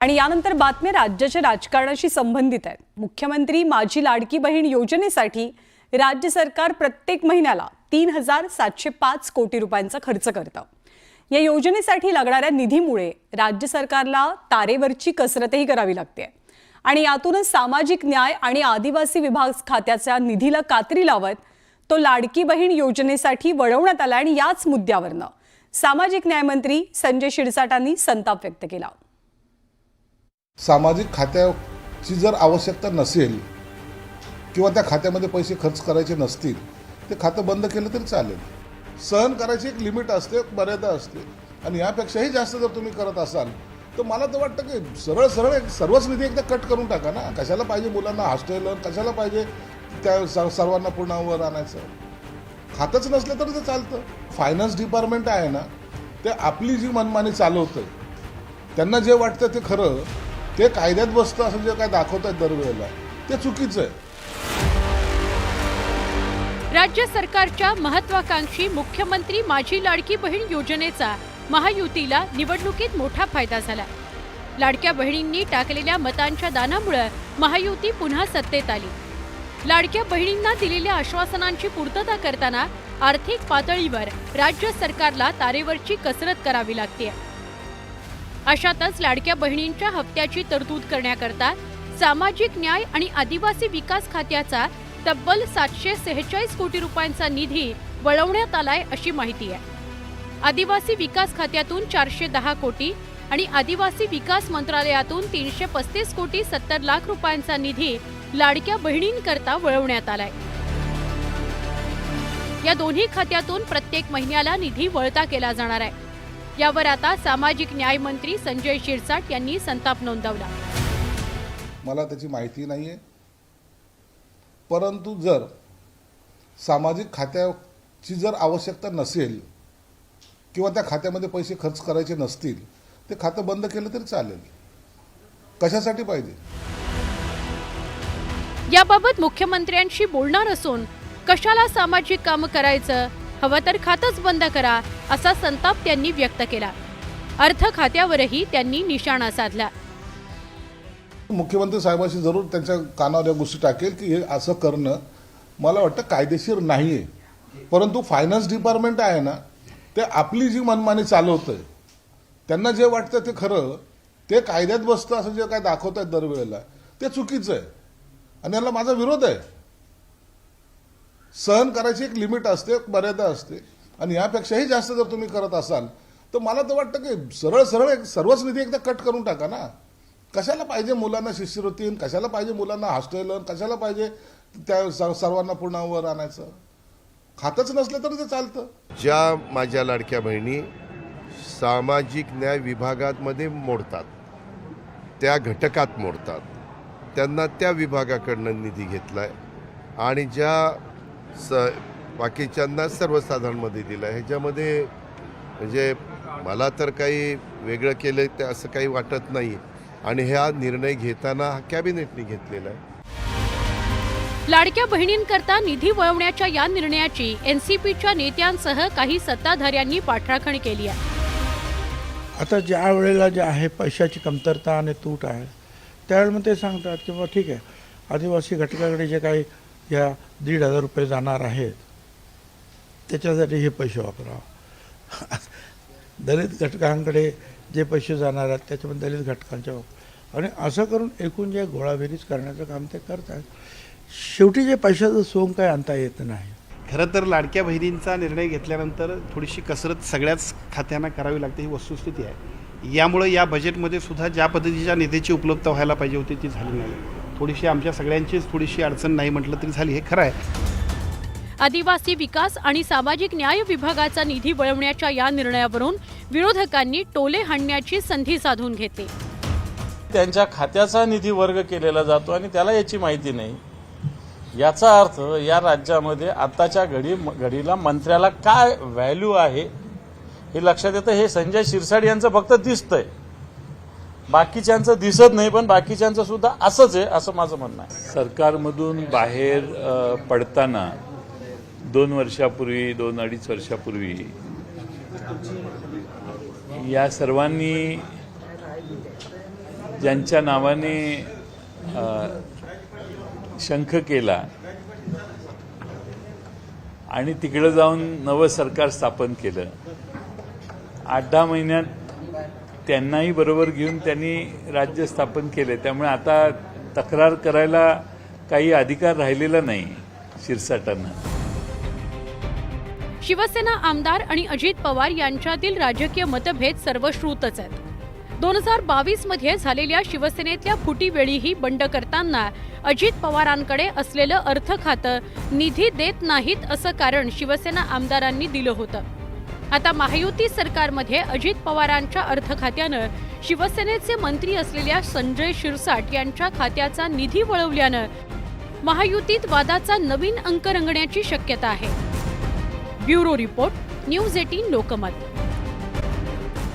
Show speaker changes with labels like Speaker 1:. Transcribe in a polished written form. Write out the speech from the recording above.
Speaker 1: आणि यानंतर बातम्या राज्याच्या राजकारणाशी संबंधित आहेत। मुख्यमंत्री माझी लाडकी बहीण योजनेसाठी राज्य सरकार प्रत्येक महिन्याला 3705 कोटी रुपयांचा खर्च करतं। या योजनेसाठी लागणाऱ्या निधीमुळे राज्य सरकारला तारेवरची कसरतही करावी लागते आणि यातूनच सामाजिक न्याय आणि आदिवासी विभाग खात्याच्या निधीला कात्री लावत तो लाडकी बहीण योजनेसाठी वळवण्यात आला आणि याच मुद्द्यावरनं सामाजिक न्याय मंत्री संजय शिरसाटांनी संताप व्यक्त केला।
Speaker 2: सामाजिक खात्याची जर आवश्यकता नसेल किंवा त्या खात्यामध्ये पैसे खर्च करायचे नसतील ते खातं बंद केलं तरी चालेल। सहन करायची एक लिमिट असते, मर्यादा असते आणि यापेक्षाही जास्त जर तुम्ही करत असाल तर मला तर वाटतं की सरळ सर्वच निधी एकदा कट करून टाका ना। कशाला पाहिजे मुलांना हॉस्टेल, कशाला पाहिजे त्या सर्वांना पुन्हावर आणायचं? खातंच नसलं तर ते चालतं। फायनान्स डिपार्टमेंट आहे ना, ते आपली जी मनमानी चालवतं, त्यांना जे वाटतं ते खरं, ते कायद्यात बसतं असं जे काय दाखवतात दरवेळेला ते चुकीचं आहे।
Speaker 3: राज्य सरकारच्या महत्वाकांक्षी मुख्यमंत्री माझी लाडकी बहीण योजनेचा महायुतीला निवडणुकीत मोठा फायदा झाला। लाडक्या बहिणींनी टाकलेल्या मतांच्या दानामुळे महायुती पुन्हा सत्तेत आली। लाडक्या बहिणींना दिलेल्या आश्वासनांची पूर्तता करताना आर्थिक पातळीवर राज्य सरकारला तारेवरची कसरत करावी लागते। अशातच लाडक्या बहिणींच्या हप्त्याची तरतूद करण्याकरता सामाजिक न्याय आणि आदिवासी विकास खात्याचा तब्बल 746 कोटी रुपयांचा निधी वळवण्यात आलाय अशी माहिती आहे। आदिवासी विकास खात्यातून 410 कोटी आणि आदिवासी विकास मंत्रालयातून 335 कोटी 70 लाख रुपयांचा निधी लाडक्या बहिणींकरता वळवण्यात आलाय। या दोन्ही खात्यातून प्रत्येक महिन्याला निधी वळता केला जाणार आहे। यावर आता सामाजिक न्याय मंत्री संजय शिरसाट यांनी संताप नोंदवला।
Speaker 2: मला त्याची माहिती नाहीये, परंतु जर सामाजिक खात्याची जर आवश्यकता नसेल किंवा त्या खात्यामध्ये पैसे खर्च करायचे नसतील ते खातं बंद केलं तरी चालेल। कशासाठी पाहिजे?
Speaker 3: याबाबत मुख्यमंत्र्यांशी बोलणार असून कशाला सामाजिक काम करायचं, हवं तर खातंच बंद करा असा संताप त्यांनी व्यक्त केला। अर्थ खात्यावरही त्यांनी निशाणा साधला।
Speaker 2: मुख्यमंत्री साहेबांशी जरूर त्यांच्या कानावर या गोष्टी टाकेल की हे असं करणं मला वाटतं कायदेशीर नाहीये, परंतु फायनान्स डिपार्टमेंट आहे ना, ते आपली जी मनमानी चालवतंय, त्यांना जे वाटतं ते खरं, ते कायद्यात बसतं असं जे काय दाखवतात दरवेळेला ते चुकीचं आहे आणि याला माझा विरोध आहे। सहन करायची एक लिमिट असते, एक मर्यादा असते आणि यापेक्षाही जास्त जर तुम्ही करत असाल तर मला तर वाटतं की सरळ सर्वच निधी एकदा कट करून टाका ना। कशाला पाहिजे मुलांना शिष्यवृत्ती, कशाला पाहिजे मुलांना हॉस्टेल, कशाला पाहिजे त्या सर्वांना पुन्हावर आणायचं? खातंच नसलं तर ते चालतं।
Speaker 4: ज्या माझ्या लाडक्या बहिणी सामाजिक न्याय विभागामध्ये मोडतात, त्या घटकात मोडतात, त्यांना त्या विभागाकडनं निधी घेतलाय आणि ज्या बाकीच्यांना सर्वसाधारणमध्ये दिला। ह्याच्यामध्ये म्हणजे मला तर काही वेगळं केलं ते असं काही वाटत नाही आणि हा निर्णय घेताना कॅबिनेटने घेतलेला आहे।
Speaker 3: लाडक्या बहिणींकरता निधी वळवण्याच्या या निर्णयाची एनसीपीच्या नेत्यांसह काही सत्ताधाऱ्यांनी पाठराखण केली आहे।
Speaker 5: आता ज्या वेळेला जे आहे पैशाची कमतरता आणि तूट आहे त्यावेळेला ते सांगतात की बाबा ठीक आहे, आदिवासी घटकाकडे जे काही या 1,500 रुपये जाणार आहेत त्याच्यासाठी हे पैसे वापरावं। दलित घटकांकडे जे पैसे जाणार आहेत त्याच्यामध्ये दलित घटकांच्या आणि असं करून एकूण जे गोळाबेरीज करण्याचं काम ते करतात। शेवटी जे पैशाचं सोंग काय आणता येत नाही।
Speaker 6: खरं तर लाडक्या बहिणींचा निर्णय घेतल्यानंतर थोडीशी कसरत सगळ्याच खात्यांना करावी लागते, ही वस्तुस्थिती आहे। यामुळे या बजेटमध्ये सुद्धा ज्या पद्धतीच्या निधीची उपलब्धता व्हायला पाहिजे होती ती झाली नाही। थोडीशी आमच्या सगळ्यांचीच थोडीशी अडचण नाही म्हटलं तरी झाली, हे खरं आहे।
Speaker 3: आदिवासी विकास आणि सामाजिक न्याय विभागाचा निधी वळवण्याच्या या निर्णयावरून विरोधकांनी टोले हाणण्याची संधी साधून घेतली।
Speaker 7: त्यांच्या खात्याचा निधी वर्ग केलेला जातो आणि त्याला याची माहिती नाही। याचा अर्थ या राज्यामध्ये आताच्या घडीला मंत्र्याला काय व्हॅल्यू आहे हे लक्षात येतं। हे संजय शिरसाट यांचं फक्त दिसतंय, बाकीच्यांचं दिसत नाही, पण बाकीच्यांचं सुद्धा असंच आहे असं माझं म्हणणं आहे।
Speaker 8: सरकारमधून बाहेर पडताना 2 वर्षापूर्वी 2-2.5 वर्षापूर्वी या सर्वांनी ज्यांच्या नावाने शंख केला आणि तिकडे जाऊन नवं सरकार स्थापन केलं. 8-10 महिन्यात त्यांनाही बरोबर घेऊन त्यांनी राज्य स्थापन केले. त्यामुळे आता तक्रार करायला काही अधिकार राहिलेला नाही शिरसाटांना.
Speaker 3: शिवसेना आमदार आणि अजित पवार यांच्यातील राजकीय मतभेद सर्वश्रुतच आहेत. 2022 मध्ये झालेल्या शिवसेनेतल्या फुटीवेळीही बंड करताना अजित पवारांकडे असलेलं अर्थ खातं निधी देत नाहीत असं कारण शिवसेना आमदारांनी दिलं होतं. आता महायुती सरकारमध्ये अजित पवारांच्या अर्थ खात्यानं शिवसेनेचे मंत्री असलेल्या संजय शिरसाट यांच्या खात्याचा निधी वळवल्यानं महायुतीत वादाचा नवीन अंक रंगण्याची शक्यता आहे. Bureau report, news 18 Lokmat.